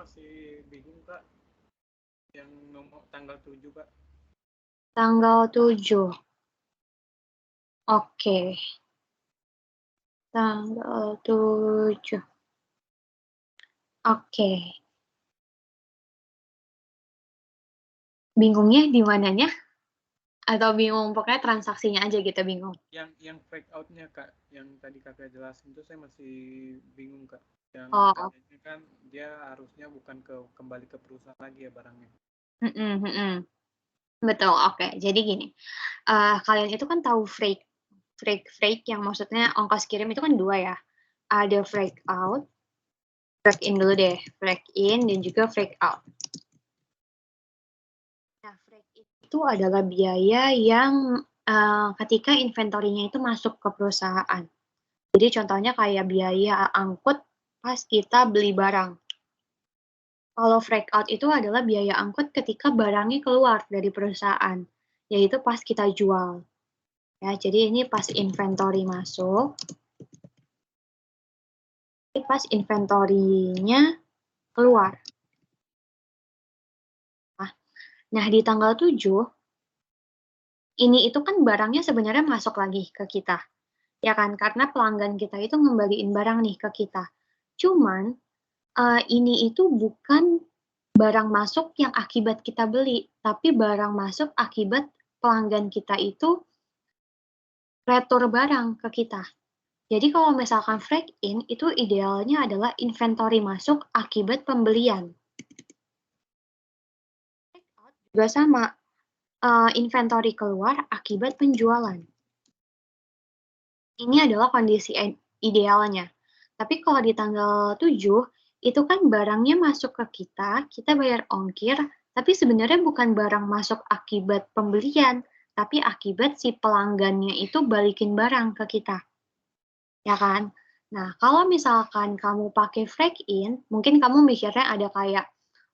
masih bingung, Kak. Yang nomor tanggal 7, Kak. Tanggal 7. Oke. Tanggal 7. Oke. Bingungnya di mananya? Atau bingung pokoknya transaksinya aja gitu bingung? Yang breakout-nya, Kak. Yang tadi Kakak jelasin itu saya masih bingung, Kak. Yang katanya kan dia harusnya bukan kembali ke perusahaan lagi ya barangnya. Betul, oke. Jadi gini, kalian itu kan tahu freight yang maksudnya ongkos kirim itu kan 2 ya. Ada freight out, freight in dulu deh, freight in dan juga freight out. Nah, freight in itu adalah biaya yang ketika inventory-nya itu masuk ke perusahaan. Jadi contohnya kayak biaya angkut pas kita beli barang. Kalau freight out itu adalah biaya angkut ketika barangnya keluar dari perusahaan, yaitu pas kita jual. Ya, jadi ini pas inventory masuk, pas inventory-nya keluar. Nah, di tanggal 7, ini itu kan barangnya sebenarnya masuk lagi ke kita, ya kan? Karena pelanggan kita itu ngembaliin barang nih ke kita. Cuman, ini itu bukan barang masuk yang akibat kita beli, tapi barang masuk akibat pelanggan kita itu retur barang ke kita. Jadi kalau misalkan freight in, itu idealnya adalah inventory masuk akibat pembelian. Freight out juga sama, inventory keluar akibat penjualan. Ini adalah kondisi idealnya. Tapi kalau di tanggal 7, itu kan barangnya masuk ke kita bayar ongkir, tapi sebenarnya bukan barang masuk akibat pembelian, tapi akibat si pelanggannya itu balikin barang ke kita. Ya kan? Nah, kalau misalkan kamu pakai freight in, mungkin kamu mikirnya ada kayak,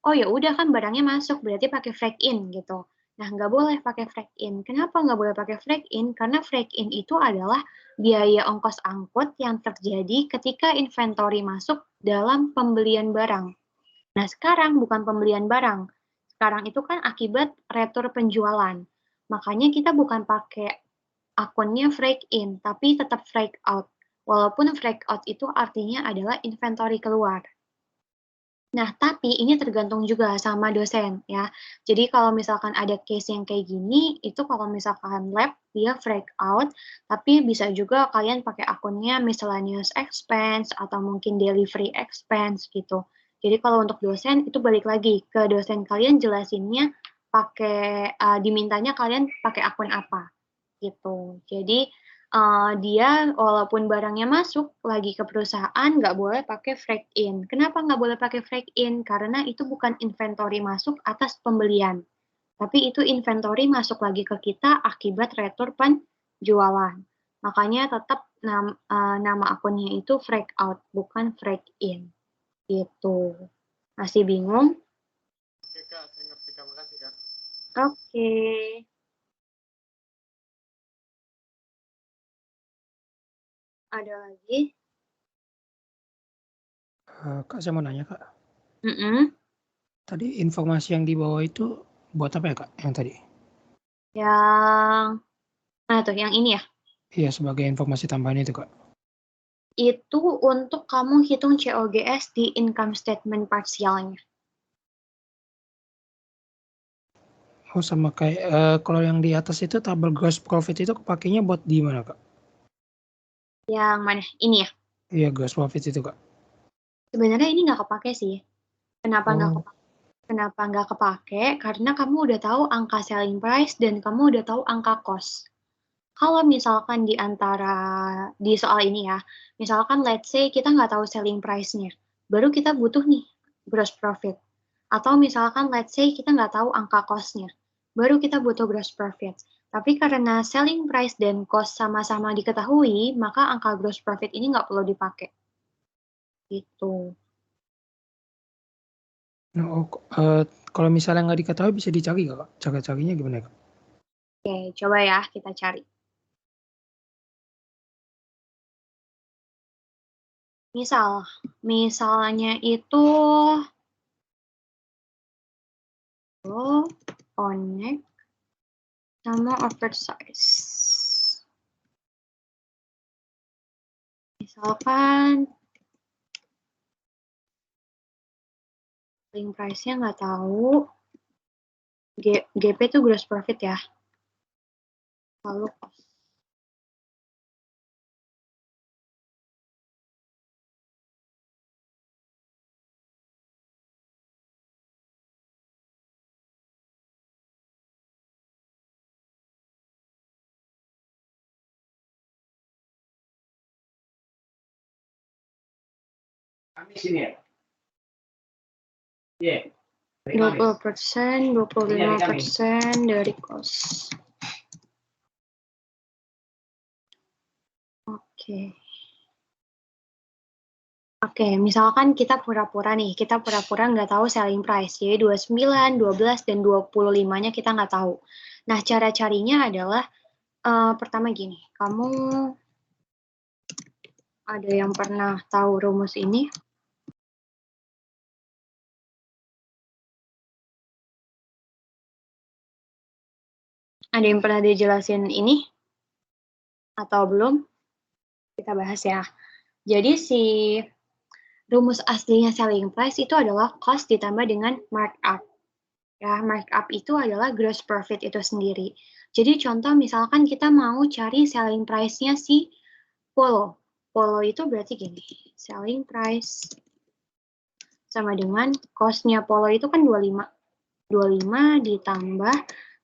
oh ya udah kan barangnya masuk, berarti pakai freight in gitu. Nah, nggak boleh pakai freight in. Kenapa nggak boleh pakai freight in? Karena freight in itu adalah biaya ongkos angkut yang terjadi ketika inventory masuk dalam pembelian barang. Nah, sekarang bukan pembelian barang. Sekarang itu kan akibat retur penjualan. Makanya kita bukan pakai akunnya freight in, tapi tetap freight out. Walaupun freight out itu artinya adalah inventory keluar. Nah, tapi ini tergantung juga sama dosen ya. Jadi kalau misalkan ada case yang kayak gini, itu kalau misalkan lab dia freight out, tapi bisa juga kalian pakai akunnya miscellaneous expense atau mungkin delivery expense gitu. Jadi kalau untuk dosen itu balik lagi ke dosen kalian jelasinnya pakai dimintanya kalian pakai akun apa gitu. Jadi dia walaupun barangnya masuk lagi ke perusahaan nggak boleh pakai freight in. Kenapa nggak boleh pakai freight in? Karena itu bukan inventory masuk atas pembelian, tapi itu inventory masuk lagi ke kita akibat retur penjualan. Makanya tetap nama akunnya itu freight out, bukan freight in. Gitu. Masih bingung? Oke, Kak, saya ngerti. Terima kasih, Kak. Oke. Ada lagi? Kak, saya mau nanya, Kak. Tadi informasi yang dibawa itu buat apa ya, Kak, yang tadi? Yang mana tuh? Yang ini ya? Iya, sebagai informasi tambahan itu, Kak. Itu untuk kamu hitung COGS di income statement parsialnya. Oh, sama kayak kalau yang di atas itu tabel gross profit itu kepakainya buat di mana, Kak? Yang mana? Ini ya? Iya, gross profit itu, Kak. Sebenarnya ini nggak kepake sih. Kenapa nggak Oh. kepake? Kenapa nggak kepake? Karena kamu udah tahu angka selling price dan kamu udah tahu angka cost. Kalau misalkan di antara di soal ini ya, misalkan let's say kita nggak tahu selling price-nya, baru kita butuh nih gross profit. Atau misalkan let's say kita nggak tahu angka cost-nya, baru kita butuh gross profit. Tapi karena selling price dan cost sama-sama diketahui, maka angka gross profit ini nggak perlu dipakai. Gitu. Kalau misalnya nggak diketahui bisa dicari nggak, Kak? Cara-carinya gimana, Kak? Oke, coba ya kita cari. Misalnya itu follow, connect, sama oversize. Misalkan selling price-nya nggak tahu, GP itu gross profit ya, lalu cost. Sini ya? Iya. 20%, 25% dari cost. Oke, misalkan kita pura-pura nggak tahu selling price, jadi 29, 12, dan 25-nya kita nggak tahu. Nah, cara carinya adalah, pertama gini, kamu ada yang pernah tahu rumus ini? Ada yang pernah dijelasin ini? Atau belum? Kita bahas ya. Jadi si rumus aslinya selling price itu adalah cost ditambah dengan markup. Ya, markup itu adalah gross profit itu sendiri. Jadi contoh misalkan kita mau cari selling price-nya si Polo. Polo itu berarti gini, selling price sama dengan cost-nya Polo itu kan 25. 25 ditambah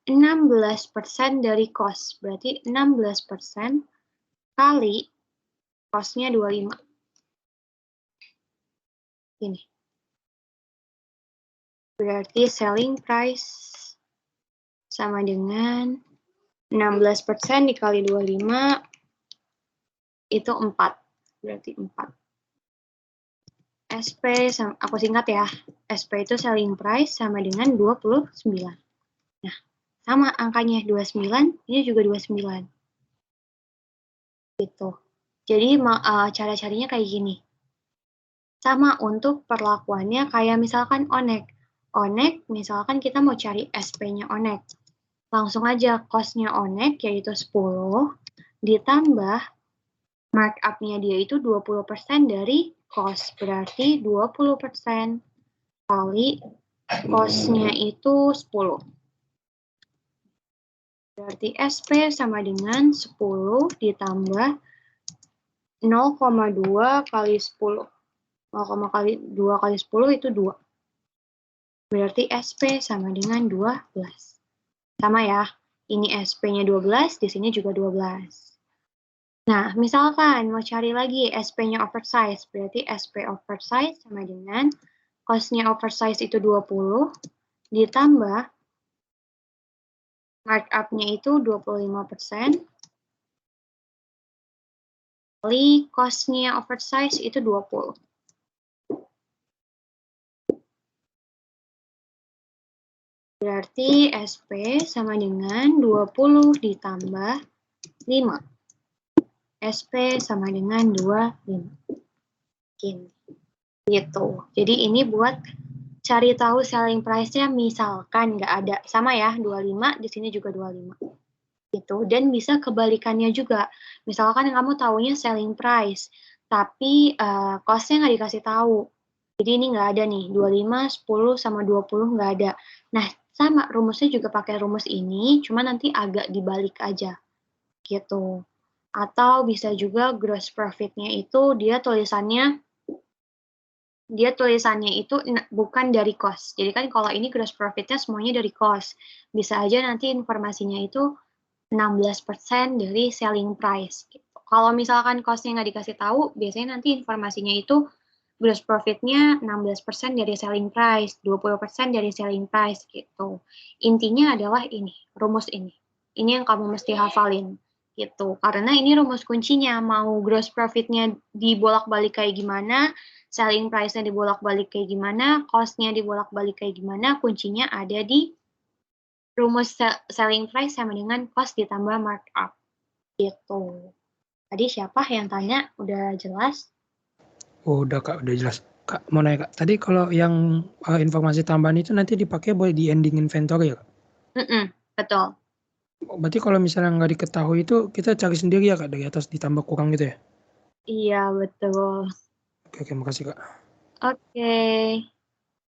16% dari cost. Berarti 16% kali cost-nya 25. Ini. Berarti selling price sama dengan 16% dikali 25 itu 4. Berarti 4. SP, aku singkat ya, SP itu selling price sama dengan 29. Nah, sama angkanya 29, ini juga 29. Gitu. Jadi cara-caranya kayak gini. Sama untuk perlakuannya kayak misalkan Onek. Onek, misalkan kita mau cari SP-nya Onek. Langsung aja cost-nya Onek yaitu 10 ditambah markup-nya dia itu 20% dari cost. Berarti 20% kali cost-nya itu 10. Berarti SP sama dengan 10 ditambah 0,2 kali 10. 0,2 kali 10 itu 2. Berarti SP sama dengan 12. Sama ya, ini SP-nya 12, di sini juga 12. Nah, misalkan mau cari lagi SP-nya oversize, berarti SP oversize sama dengan cost-nya oversize itu 20, ditambah markup-nya itu 25%, kali cost-nya oversize itu 20. Berarti SP sama dengan 20 ditambah 5. SP sama dengan 25. Gitu. Jadi ini buat cari tahu selling price-nya misalkan nggak ada. Sama ya, 25, di sini juga 25. Gitu. Dan bisa kebalikannya juga. Misalkan kamu taunya selling price, tapi cost-nya nggak dikasih tahu. Jadi ini nggak ada nih, 25, 10, sama 20 nggak ada. Nah, sama rumusnya juga pakai rumus ini, cuma nanti agak dibalik aja. Gitu. Atau bisa juga gross profit-nya itu dia tulisannya itu bukan dari cost. Jadi kan kalau ini gross profit-nya semuanya dari cost. Bisa aja nanti informasinya itu 16% dari selling price. Gitu. Kalau misalkan cost-nya nggak dikasih tahu, biasanya nanti informasinya itu gross profit-nya 16% dari selling price, 20% dari selling price gitu. Intinya adalah ini, rumus ini. Ini yang kamu mesti hafalin gitu. Karena ini rumus kuncinya, mau gross profit-nya dibolak-balik kayak gimana, selling price-nya dibolak-balik kayak gimana, cost-nya dibolak-balik kayak gimana, kuncinya ada di rumus selling price sama dengan cost ditambah markup. Gitu. Tadi siapa yang tanya? Udah jelas? Oh, udah Kak, udah jelas. Kak, mau nanya Kak, tadi kalau yang informasi tambahan itu nanti dipakai boleh di ending inventory ya Kak? Betul. Berarti kalau misalnya nggak diketahui itu kita cari sendiri ya Kak, dari atas ditambah kurang gitu ya? Iya, betul. Oke, makasih Kak. Oke.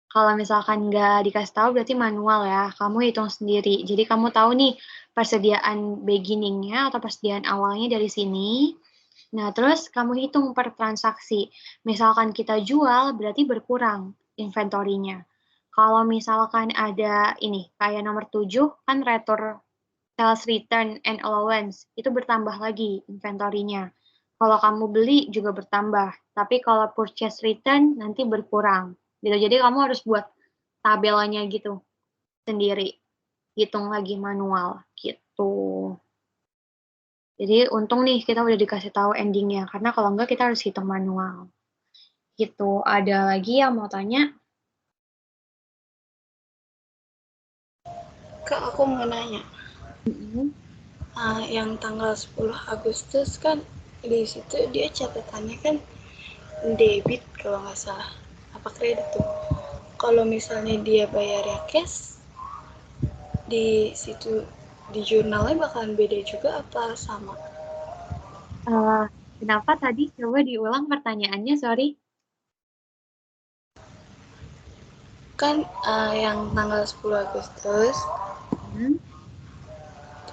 Kalau misalkan nggak dikasih tahu berarti manual ya, kamu hitung sendiri. Jadi kamu tahu nih persediaan beginning-nya atau persediaan awalnya dari sini. Nah, terus kamu hitung per transaksi. Misalkan kita jual berarti berkurang inventory-nya. Kalau misalkan ada ini, kayak nomor 7 kan retur sales return and allowance, itu bertambah lagi inventory-nya. Kalau kamu beli juga bertambah, tapi kalau purchase return nanti berkurang. Gitu. Jadi kamu harus buat tabelnya gitu sendiri, hitung lagi manual gitu. Jadi untung nih kita udah dikasih tahu endingnya, karena kalau enggak kita harus hitung manual. Gitu. Ada lagi yang mau tanya? Kak, aku mau nanya. Yang tanggal 10 Agustus kan di situ dia catatannya kan debit kalau nggak salah. Apa kredit tuh? Kalau misalnya dia bayarnya cash, di situ di jurnalnya bakalan beda juga apa sama? Kenapa tadi? Coba diulang pertanyaannya, sorry. Kan yang tanggal 10 Agustus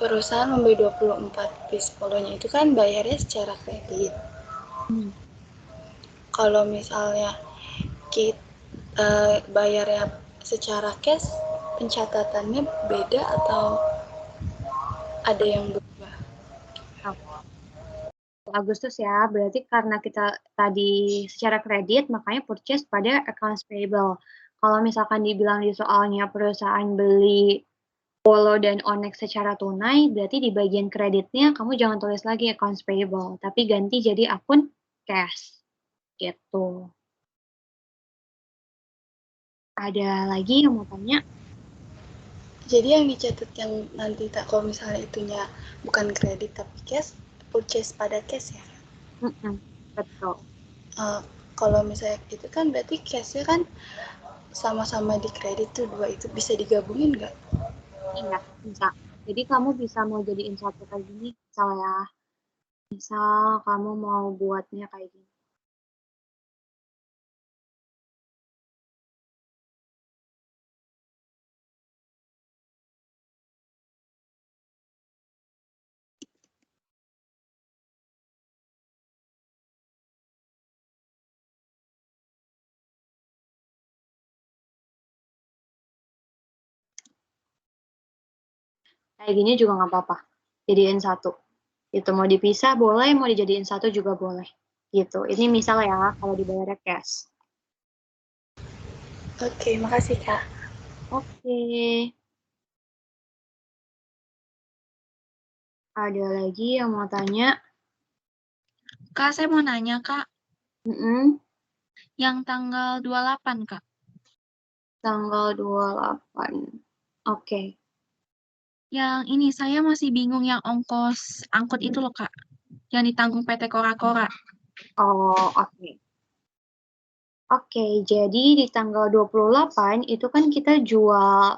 perusahaan membeli 24 piece polonya itu kan bayarnya secara kredit. Kalau misalnya kita bayarnya secara cash, pencatatannya beda atau ada yang berubah? Agustus ya, berarti karena kita tadi secara kredit, makanya purchase pada accounts payable. Kalau misalkan dibilang di soalnya perusahaan beli Polo dan Onyx secara tunai, berarti di bagian kreditnya kamu jangan tulis lagi accounts payable, tapi ganti jadi akun cash. Gitu. Ada lagi yang mau tanya? Jadi yang dicatat yang nanti kalau misalnya itunya bukan kredit tapi cash, purchase pada cash ya? Betul. Kalau misalnya itu kan berarti cashnya kan sama-sama di kredit tuh, dua itu bisa digabungin nggak? Iya, bisa. Jadi kamu bisa mau jadiin satu kayak gini, misal ya. Misal kamu mau buatnya kayak gini. Kayak gini juga nggak apa-apa. Jadiin satu. Itu mau dipisah boleh, mau dijadiin satu juga boleh. Gitu. Ini misal ya, kalau dibayarnya cash. Oke, makasih Kak. Oke. Ada lagi yang mau tanya? Kak, saya mau nanya, Kak. Yang tanggal 28, Kak. Tanggal 28. Oke. Yang ini, saya masih bingung yang ongkos angkut itu loh, Kak. Yang ditanggung PT Kora-Kora. Oh, oke. Oke, jadi di tanggal 28 itu kan kita jual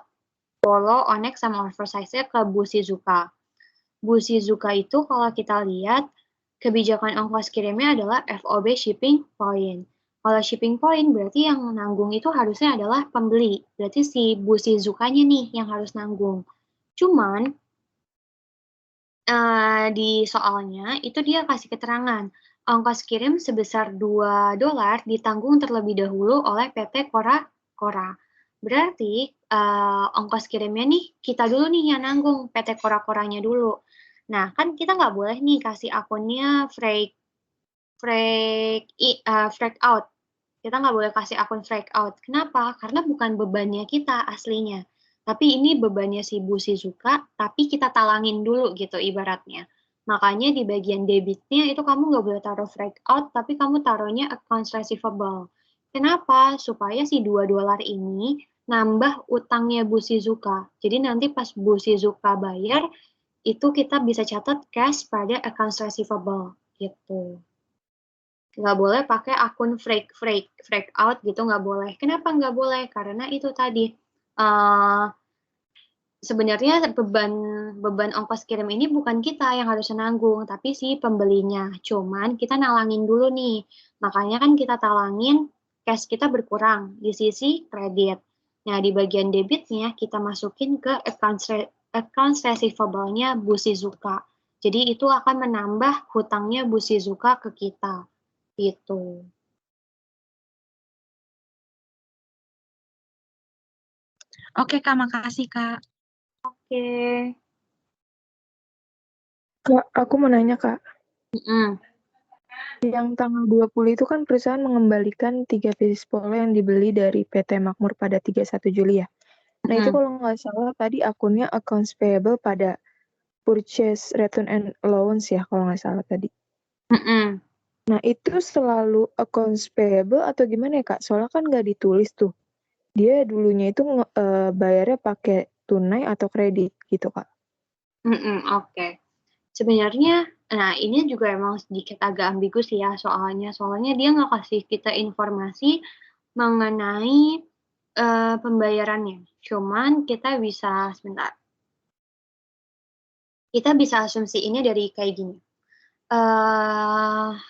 Polo, Onyx, sama oversize-nya ke Bu Shizuka. Bu Shizuka itu kalau kita lihat, kebijakan ongkos kirimnya adalah FOB shipping point. Kalau shipping point berarti yang nanggung itu harusnya adalah pembeli. Berarti si Bu Shizuka-nya nih yang harus nanggung. Cuman di soalnya itu dia kasih keterangan, ongkos kirim sebesar $2 ditanggung terlebih dahulu oleh PT Kora-Kora. Berarti, ongkos kirimnya nih kita dulu nih yang nanggung, PT Kora-Koranya dulu. Nah, kan kita nggak boleh nih kasih akunnya freak out. Kita nggak boleh kasih akun freak out. Kenapa? Karena bukan bebannya kita aslinya. Tapi ini bebannya si Bu Shizuka, tapi kita talangin dulu gitu ibaratnya. Makanya di bagian debitnya itu kamu nggak boleh taruh freak out, tapi kamu taruhnya accounts receivable. Kenapa? Supaya si $2 ini nambah utangnya Bu Shizuka. Jadi nanti pas Bu Shizuka bayar, itu kita bisa catat cash pada accounts receivable gitu. Nggak boleh pakai akun freak out gitu, nggak boleh. Kenapa nggak boleh? Karena itu tadi, sebenarnya beban ongkos kirim ini bukan kita yang harus nanggung, tapi si pembelinya. Cuman kita nalangin dulu nih, makanya kan kita talangin cash kita berkurang di sisi kredit. Nah, di bagian debitnya kita masukin ke accounts receivable-nya Bu Shizuka. Jadi itu akan menambah hutangnya Bu Shizuka ke kita. Gitu. Oke, Kak, makasih, Kak. Oke. Kak, aku mau nanya, Kak. Mm-mm. Yang tanggal 20 itu kan perusahaan mengembalikan 3 pieces polo yang dibeli dari PT Makmur pada 31 Juli ya. Nah, itu kalau nggak salah tadi akunnya accounts payable pada purchase return and allowance ya, kalau nggak salah tadi. Mm-mm. Nah, itu selalu accounts payable atau gimana ya, Kak? Soalnya kan nggak ditulis tuh. Dia dulunya itu bayarnya pakai tunai atau kredit gitu, Kak. Oke. Sebenarnya, nah ini juga emang sedikit agak ambigu sih ya soalnya dia nggak kasih kita informasi mengenai pembayarannya. Cuman kita bisa, sebentar, kita bisa asumsi ini dari kayak gini.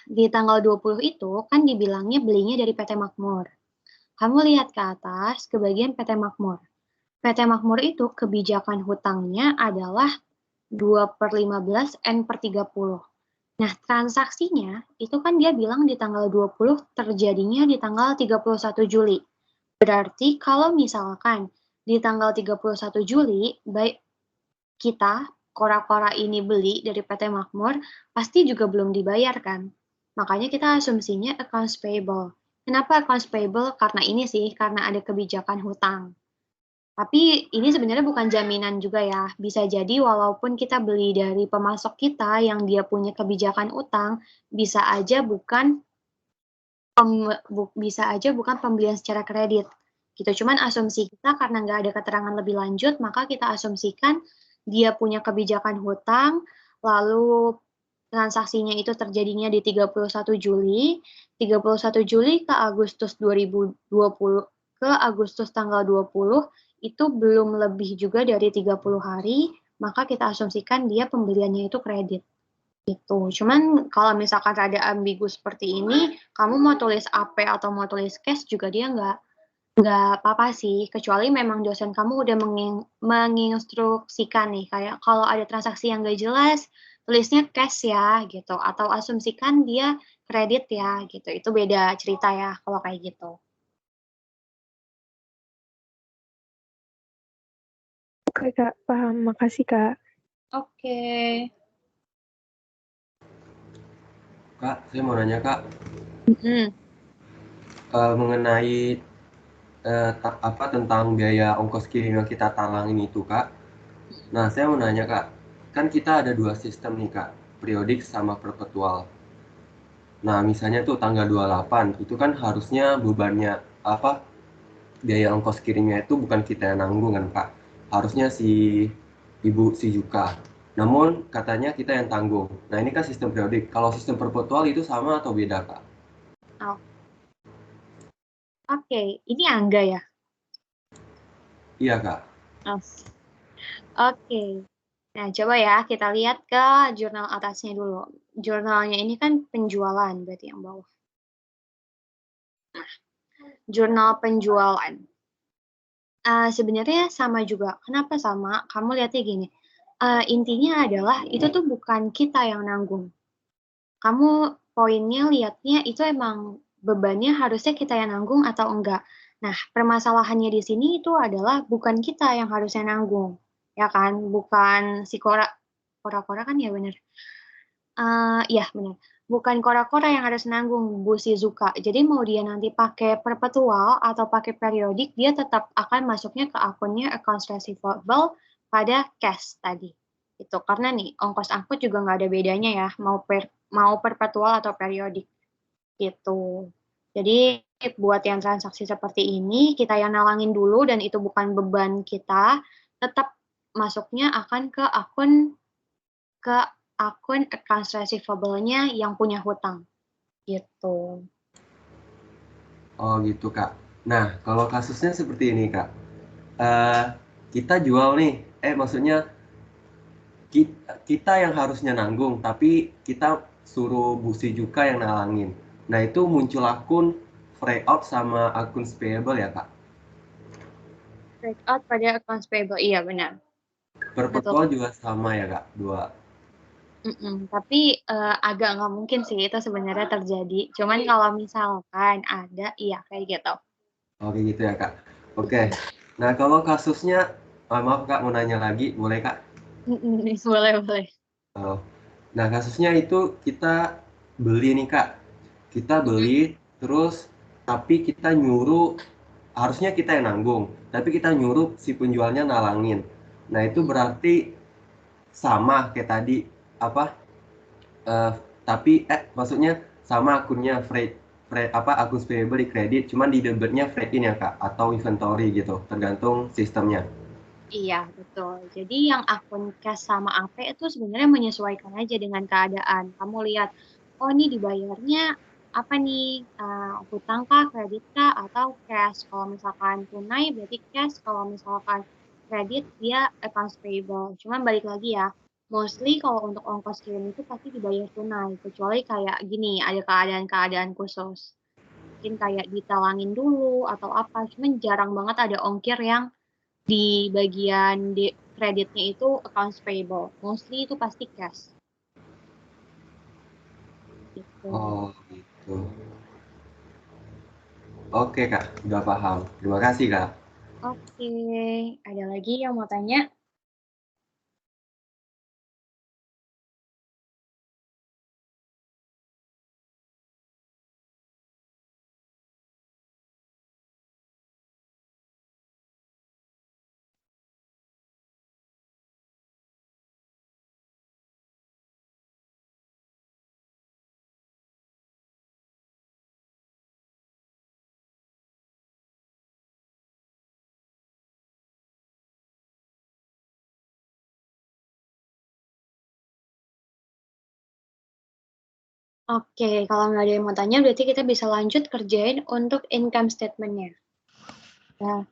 Di tanggal 20 itu kan dibilangnya belinya dari PT Makmur. Kamu lihat ke atas, ke bagian PT Makmur. PT Makmur itu kebijakan hutangnya adalah 2/15 N/30. Nah, transaksinya itu kan dia bilang di tanggal 20 terjadinya di tanggal 31 Juli. Berarti kalau misalkan di tanggal 31 Juli, baik kita, kora-kora ini beli dari PT Makmur, pasti juga belum dibayar kan. Makanya kita asumsinya accounts payable. Kenapa accounts payable? Karena ini sih, karena ada kebijakan hutang. Tapi ini sebenarnya bukan jaminan juga ya. Bisa jadi walaupun kita beli dari pemasok kita yang dia punya kebijakan utang, bisa aja bukan pembelian secara kredit. Gitu. Cuman asumsi kita karena nggak ada keterangan lebih lanjut, maka kita asumsikan dia punya kebijakan hutang, lalu transaksinya itu terjadinya di 31 Juli, 31 Juli ke Agustus 2020, ke Agustus tanggal 20, itu belum lebih juga dari 30 hari, maka kita asumsikan dia pembeliannya itu kredit. Gitu. Cuman kalau misalkan ada ambigu seperti ini, kamu mau tulis AP atau mau tulis cash juga dia nggak apa-apa sih, kecuali memang dosen kamu udah menginstruksikan nih, kayak kalau ada transaksi yang nggak jelas, tulisnya cash ya, gitu. Atau asumsikan dia kredit ya, gitu. Itu beda cerita ya, kalau kayak gitu. Oke, Kak. Paham. Makasih, Kak. Oke. Kak, saya mau nanya, Kak. Mm-mm. Mengenai tentang biaya ongkos kirim yang kita talangin itu, Kak. Nah, saya mau nanya, Kak. Kan kita ada 2 sistem nih, Kak. Periodik sama perpetual. Nah, misalnya tuh tanggal 28, itu kan harusnya bebannya biaya ongkos kirimnya itu bukan kita yang nanggung kan, Kak. Harusnya si Ibu Shizuka. Namun katanya kita yang tanggung. Nah, ini kan sistem periodik. Kalau sistem perpetual itu sama atau beda, Kak? Oh. Oke, ini Angga ya? Iya, Kak. Oh. Oke. Nah, coba ya kita lihat ke jurnal atasnya dulu. Jurnalnya ini kan penjualan, berarti yang bawah. Nah, jurnal penjualan. Sebenarnya sama juga. Kenapa sama? Kamu lihatnya gini. Intinya adalah itu tuh bukan kita yang nanggung. Kamu poinnya lihatnya itu emang bebannya harusnya kita yang nanggung atau enggak. Nah, permasalahannya di sini itu adalah bukan kita yang harusnya nanggung. Ya kan? Bukan si Kora-Kora kan ya bener. Iya benar. Bukan Kora-Kora yang harus nanggung, Bu Shizuka. Jadi mau dia nanti pakai perpetual atau pakai periodik, dia tetap akan masuknya ke akunnya accounts receivable pada cash tadi. Itu karena nih ongkos angkut juga nggak ada bedanya ya, mau perpetual atau periodik gitu. Jadi buat yang transaksi seperti ini kita yang nalangin dulu dan itu bukan beban kita, tetap masuknya akan ke akun accounts receivable-nya yang punya hutang. Gitu. Oh gitu Kak. Nah kalau kasusnya seperti ini Kak, kita jual nih, maksudnya kita yang harusnya nanggung, tapi kita suruh Bu Sijuka yang nalangin. Nah itu muncul akun Freyout sama akun payable ya Kak? Breakout pada accounts payable, iya benar. Perpetual juga sama ya Kak, dua. Tapi agak nggak mungkin sih itu sebenarnya terjadi. Cuman kalau misalkan ada, iya kayak gitu. Oke gitu ya Kak. Oke. Nah kalau kasusnya, maaf Kak mau nanya lagi, boleh Kak? Boleh. Oh. Nah kasusnya itu kita beli nih Kak. Kita beli terus tapi kita nyuruh, harusnya kita yang nanggung, tapi kita nyuruh si penjualnya nalangin. Nah itu berarti sama kayak tadi apa? Tapi maksudnya sama akunnya freight akun payable di kredit, cuman di debitnya freight in ya Kak, atau inventory gitu, tergantung sistemnya. Iya, betul. Jadi yang akun cash sama AP itu sebenarnya menyesuaikan aja dengan keadaan. Kamu lihat, oh ini dibayarnya apa nih, hutang kah, kredit kah, atau cash. Kalau misalkan tunai berarti cash, kalau misalkan kredit dia accounts payable. Cuman balik lagi ya, mostly kalau untuk ongkos kirim itu pasti dibayar tunai. Kecuali kayak gini, ada keadaan-keadaan khusus. Mungkin kayak ditalangin dulu atau apa. Cuman jarang banget ada ongkir yang di bagian kreditnya itu accounts payable. Mostly itu pasti cash. Gitu. Oh gitu. Oke Kak, udah paham. Terima kasih Kak. Oke, ada lagi yang mau tanya? Oke, kalau nggak ada yang mau tanya, berarti kita bisa lanjut kerjain untuk income statement-nya. Ya.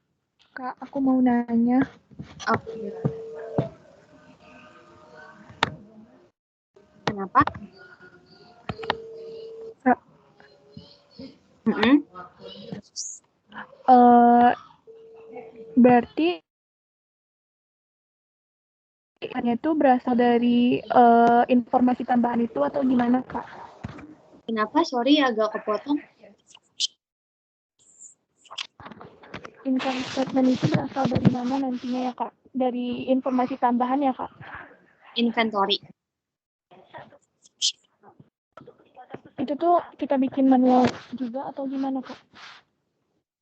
Kak, aku mau nanya. Oke. Kenapa? Kak. Berarti hanya itu berasal dari informasi tambahan itu atau gimana Kak? Kenapa? Sorry agak kepotong. Income statement itu berasal dari mana nantinya ya Kak? Dari informasi tambahan ya Kak? Inventory. Itu tuh kita bikin manual juga atau gimana Kak?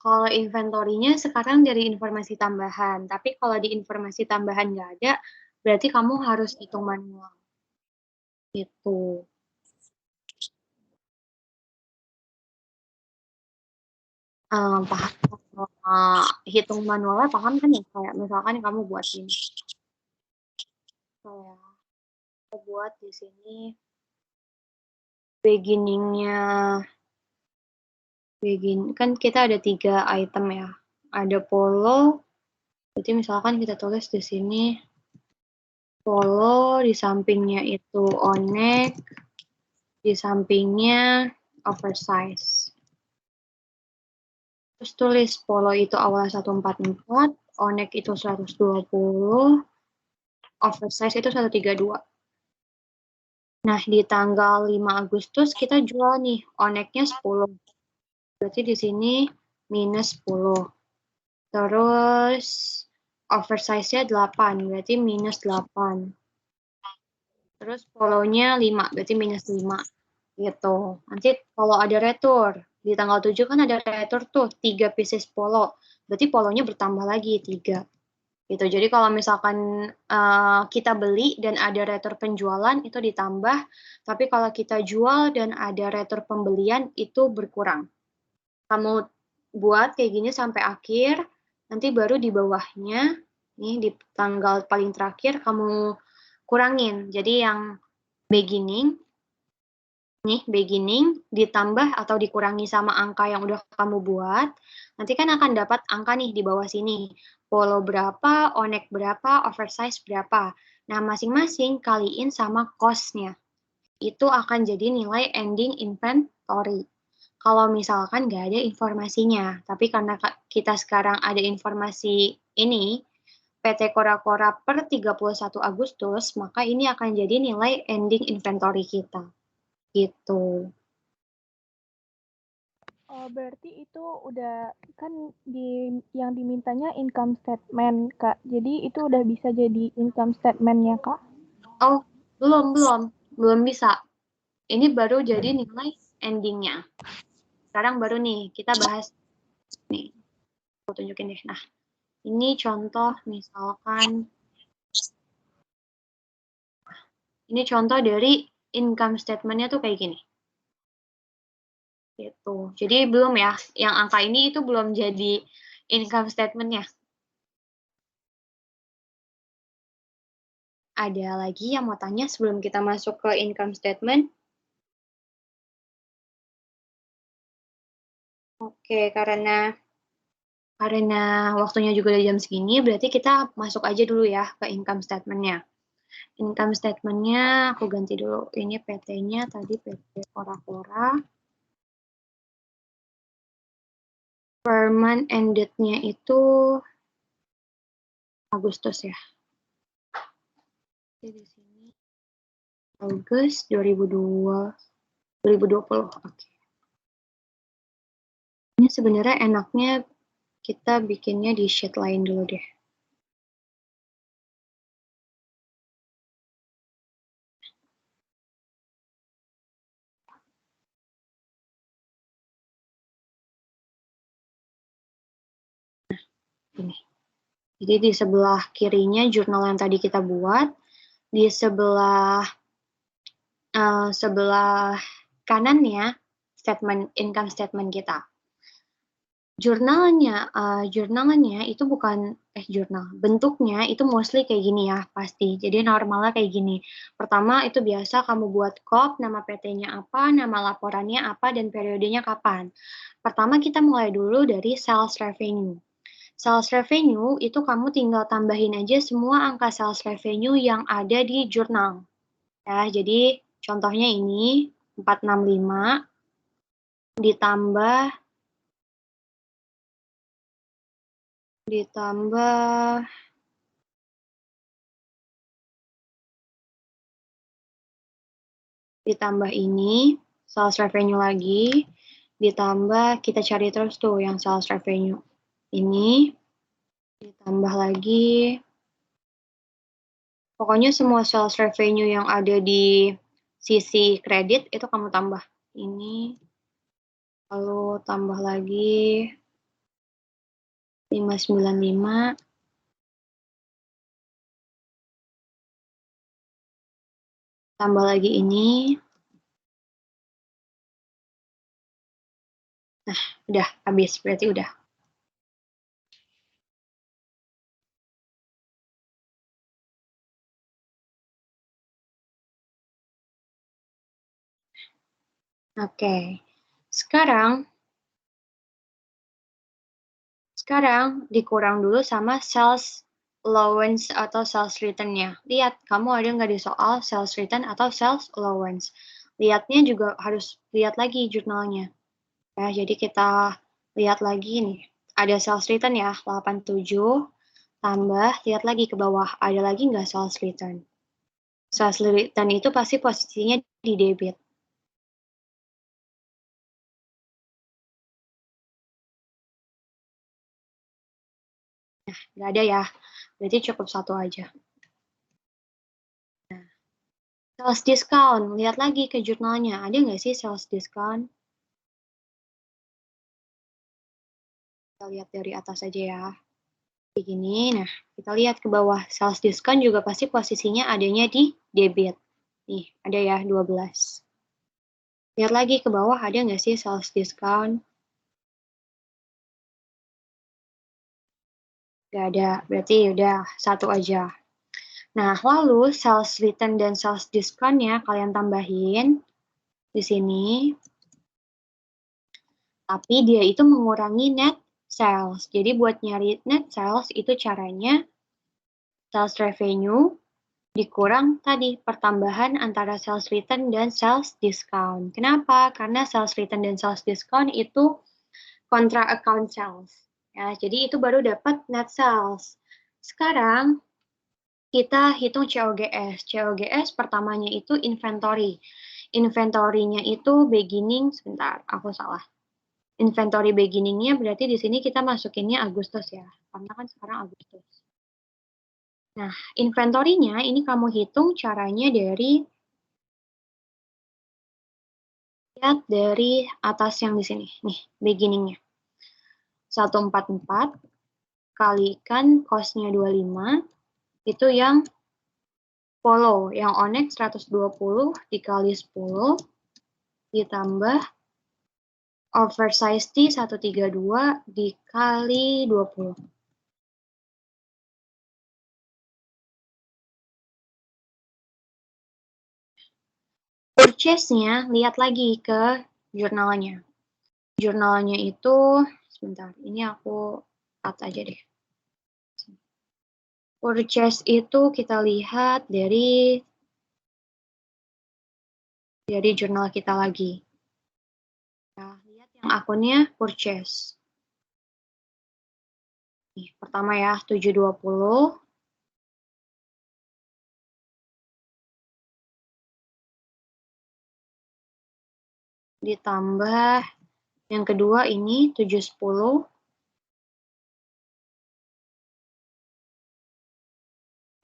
Kalau inventorinya sekarang dari informasi tambahan, tapi kalau di informasi tambahan nggak ada, berarti kamu harus hitung manual. Gitu. Paham. Hitung manualnya paham kan ya? Kayak misalkan kamu buat ini. Kayak aku buat di sini beginning-nya kan kita ada 3 item ya. Ada polo, berarti misalkan kita tulis di sini polo, di sampingnya itu onek, di sampingnya oversize. Terus tulis polo itu awalnya 144, onek itu 120, oversize itu 132. Nah, di tanggal 5 Agustus kita jual nih, oneknya 10. Berarti di sini minus 10. Terus oversize-nya 8, berarti minus 8. Terus polonya 5, berarti minus 5. Gitu. Nanti kalau ada retur, di tanggal 7 kan ada retur tuh, 3 pieces polo. Berarti polonya bertambah lagi 3. Gitu. Jadi kalau misalkan kita beli dan ada retur penjualan itu ditambah, tapi kalau kita jual dan ada retur pembelian itu berkurang. Kamu buat kayak gini sampai akhir, nanti baru di bawahnya, nih di tanggal paling terakhir kamu kurangin. Jadi yang beginning nih, beginning ditambah atau dikurangi sama angka yang udah kamu buat, nanti kan akan dapat angka nih di bawah sini. Polo berapa, onek berapa, oversize berapa. Nah, masing-masing kaliin sama cost-nya. Itu akan jadi nilai ending inventory. Kalau misalkan nggak ada informasinya, tapi karena kita sekarang ada informasi ini, PT Kora-Kora per 31 Agustus, maka ini akan jadi nilai ending inventory kita. Gitu. Oh, berarti itu udah kan yang dimintanya income statement, Kak. Jadi itu udah bisa jadi income statement-nya, Kak? Oh, belum bisa. Ini baru jadi nilai ending-nya. Sekarang baru nih, kita bahas nih. Aku tunjukin deh. Nah, ini contoh misalkan, ini contoh dari income statement-nya tuh kayak gini. Gitu. Jadi belum ya, yang angka ini itu belum jadi income statement-nya. Ada lagi yang mau tanya sebelum kita masuk ke income statement? Oke, karena waktunya juga udah jam segini, berarti kita masuk aja dulu ya ke income statement-nya. Income statement-nya aku ganti dulu. Ini PT-nya tadi PT Kora-Kora. Per month ended-nya itu Agustus ya. Di sini Agustus 2020. Oke. Ini sebenarnya enaknya kita bikinnya di sheet lain dulu deh. Nah, ini. Jadi di sebelah kirinya jurnal yang tadi kita buat, di sebelah kanannya income statement kita. Jurnalnya itu bukan bentuknya itu mostly kayak gini ya pasti. Jadi normalnya kayak gini. Pertama itu biasa kamu buat COP, nama PT-nya apa, nama laporannya apa, dan periodenya kapan. Pertama kita mulai dulu dari sales revenue. Sales revenue itu kamu tinggal tambahin aja semua angka sales revenue yang ada di jurnal. Ya, jadi contohnya ini 465 ditambah 'Ditambah ini, sales revenue lagi, ditambah kita cari terus tuh yang sales revenue. Ini, ditambah lagi, pokoknya semua sales revenue yang ada di sisi kredit itu kamu tambah. Ini, lalu tambah lagi 595. Tambah lagi ini. Nah, udah habis, berarti udah. Oke. Sekarang dikurang dulu sama sales allowance atau sales return-nya. Lihat, kamu ada nggak di soal sales return atau sales allowance. Lihatnya juga harus lihat lagi jurnalnya. Ya, jadi kita lihat lagi nih. Ada sales return ya, 87. Tambah, lihat lagi ke bawah. Ada lagi nggak sales return? Sales return itu pasti posisinya di debit. Nah, nggak ada ya. Berarti cukup satu aja. Nah, sales discount. Lihat lagi ke jurnalnya. Ada nggak sih sales discount? Kita lihat dari atas aja ya. Kayak gini. Nah, kita lihat ke bawah. Sales discount juga pasti posisinya adanya di debit. Nih, ada ya 12. Lihat lagi ke bawah, ada nggak sih sales discount? Nggak ada. Berarti udah satu aja. Nah, lalu sales return dan sales discount-nya kalian tambahin. di sini. Tapi dia itu mengurangi net sales. Jadi buat nyari net sales itu caranya sales revenue dikurang tadi pertambahan antara sales return dan sales discount. Kenapa? Karena sales return dan sales discount itu kontra account sales. Ya, jadi itu baru dapat net sales. Sekarang kita hitung COGS. COGS pertamanya itu inventory. Inventory-nya itu beginning, sebentar, aku salah. Inventory beginning-nya berarti di sini kita masukinnya Agustus ya, karena kan sekarang Agustus. Nah, inventory-nya ini kamu hitung caranya dari lihat dari atas yang di sini. Nih, beginning-nya. 144 kalikan cost-nya 25, itu yang follow. Yang Onyx 120 dikali 10, ditambah oversize T 132 dikali 20. Purchase-nya, lihat lagi ke jurnalnya. Jurnalnya itu, sebentar, ini aku cut aja deh. Purchase itu kita lihat dari jurnal kita lagi. Nah, lihat yang akunnya purchase. Nih, pertama ya, 720. Ditambah yang kedua ini 710.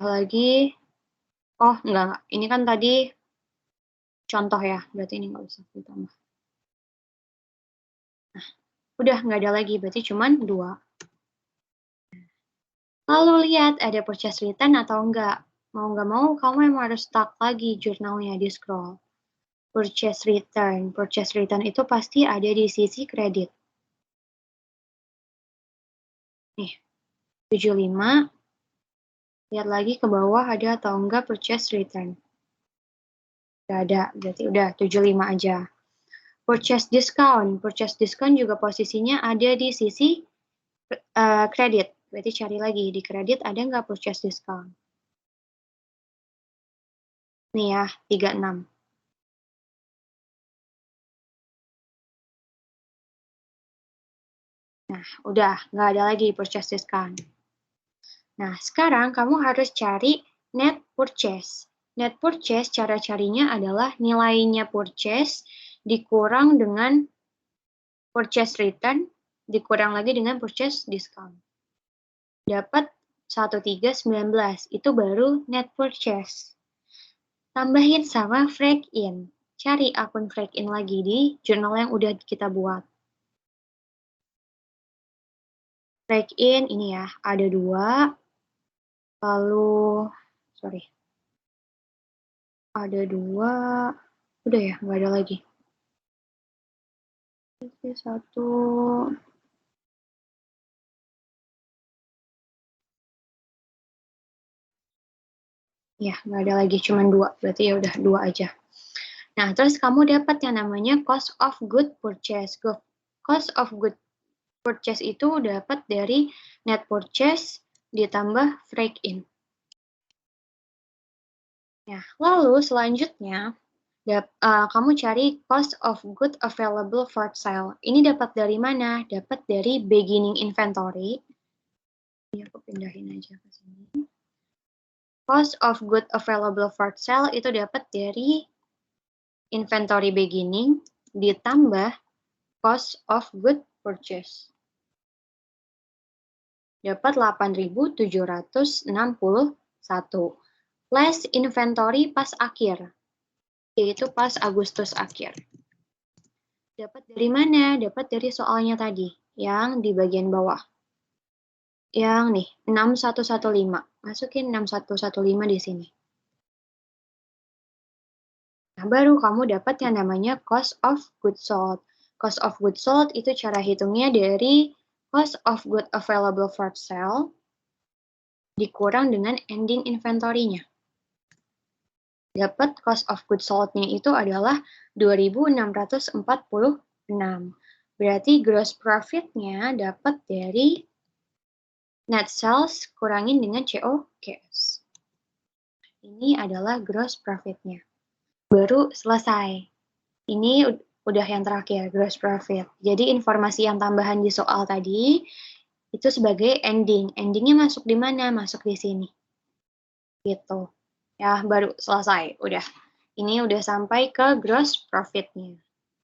Lagi, oh enggak, ini kan tadi contoh ya, berarti ini nggak usah ditambah. Nah, udah nggak ada lagi, berarti cuman 2. Lalu lihat ada purchase return atau enggak. Mau nggak mau, kamu emang harus start lagi jurnalnya di scroll. Purchase return. Purchase return itu pasti ada di sisi kredit. Nih, 75. Lihat lagi ke bawah ada atau enggak purchase return. Nggak ada, berarti udah 75 aja. Purchase discount. Purchase discount juga posisinya ada di sisi kredit. Berarti cari lagi di kredit ada nggak purchase discount. Nih ya, 36. Nah, udah, nggak ada lagi purchase discount. Nah, sekarang kamu harus cari net purchase. Net purchase, cara carinya adalah nilainya purchase dikurang dengan purchase return, dikurang lagi dengan purchase discount. Dapat 1319, itu baru net purchase. Tambahin sama break in. Cari akun break in lagi di jurnal yang udah kita buat. Break in ini ya, ada 2. Lalu, sorry. Ada 2. Udah ya, nggak ada lagi. Oke, 1. Ya, nggak ada lagi, cuma 2. Berarti ya udah 2 aja. Nah, terus kamu dapat yang namanya cost of good purchase. Cost of good purchase itu dapat dari net purchase ditambah break in. Nah, lalu selanjutnya kamu cari cost of good available for sale. Ini dapat dari mana? Dapat dari beginning inventory. Ini aku pindahin aja ke sini. Cost of good available for sale itu dapat dari inventory beginning ditambah cost of good purchase. Dapat 8.761. Less inventory pas akhir, yaitu pas Agustus akhir. Dapat dari mana? Dapat dari soalnya tadi, yang di bagian bawah. Yang nih, 6115. Masukin 6115 di sini. Nah, baru kamu dapat yang namanya cost of goods sold. Cost of goods sold itu cara hitungnya dari cost of good available for sale dikurang dengan ending inventory-nya. dapat cost of goods sold-nya itu adalah 2.646. Berarti gross profit-nya dapat dari net sales kurangin dengan COGS. Ini adalah gross profit-nya. Baru selesai. Ini udah yang terakhir, gross profit. Jadi informasi yang tambahan di soal tadi itu sebagai ending. Endingnya masuk di mana? Masuk di sini. Gitu. Ya, baru selesai. Udah. Ini udah sampai ke gross profit-nya.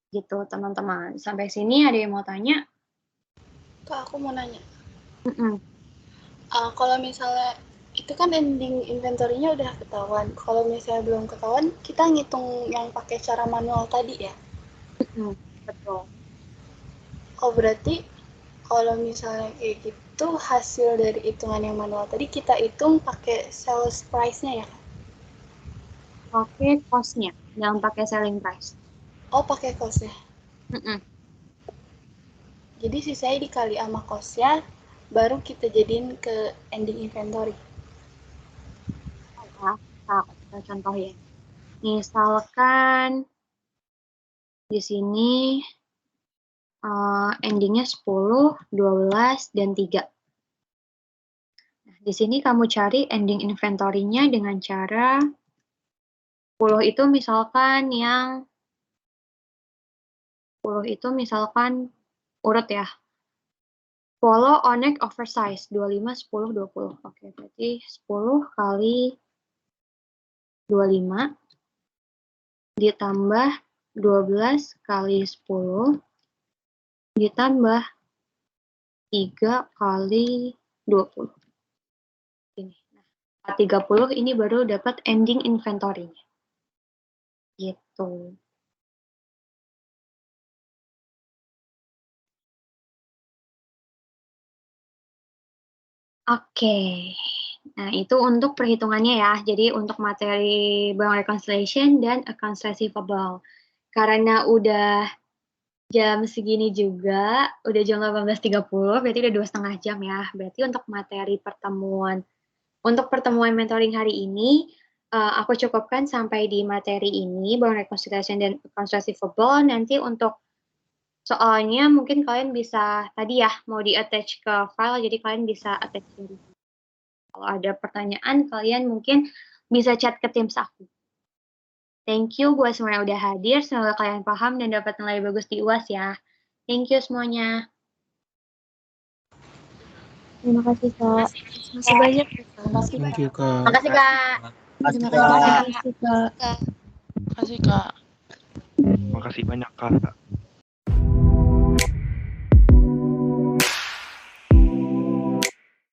Gitu, teman-teman. Sampai sini ada yang mau tanya? Kak, aku mau nanya. Kalau misalnya itu kan ending inventory-nya udah ketahuan. Kalau misalnya belum ketahuan, kita ngitung yang pakai cara manual tadi ya? Betul. Oh, berarti kalau misalnya kayak gitu, hasil dari hitungan yang manual tadi kita hitung pakai sales price-nya ya? Pakai cost-nya, jangan pakai selling price. Oh, pakai cost-nya? Jadi sisanya dikali sama cost-nya, baru kita jadiin ke ending inventory. Kita contoh ya. Misalkan di sini endingnya 10, 12, dan 3. Nah, di sini kamu cari ending inventory-nya dengan cara 10 itu misalkan urut ya. Follow Onek oversize 25, 10, 20. Oke, berarti 10 kali 25 ditambah 12 kali 10 ditambah 3 kali 20. Ini. Nah, 30 ini baru dapat ending inventory-nya. Gitu. Oke. Nah, itu untuk perhitungannya ya. Jadi untuk materi bank reconciliation dan accounts receivable. Karena udah jam segini juga, udah jam 18.30, berarti udah 2,5 jam ya. Berarti untuk materi pertemuan mentoring hari ini, aku cukupkan sampai di materi ini, bank reconciliation dan accounts receivable. Nanti untuk soalnya mungkin kalian bisa, tadi ya, mau di-attach ke file, jadi kalian bisa attach sendiri. Kalau ada pertanyaan, kalian mungkin bisa chat ke Teams aku. Thank you buat semua yang udah hadir. Semoga kalian paham dan dapat nilai bagus di UAS ya. Thank you semuanya. Terima kasih, Kak. Terima kasih banyak. Thank you, Kak. Makasih, Kak. Terima kasih, Kak. Makasih, Kak. Makasih banyak, Kak.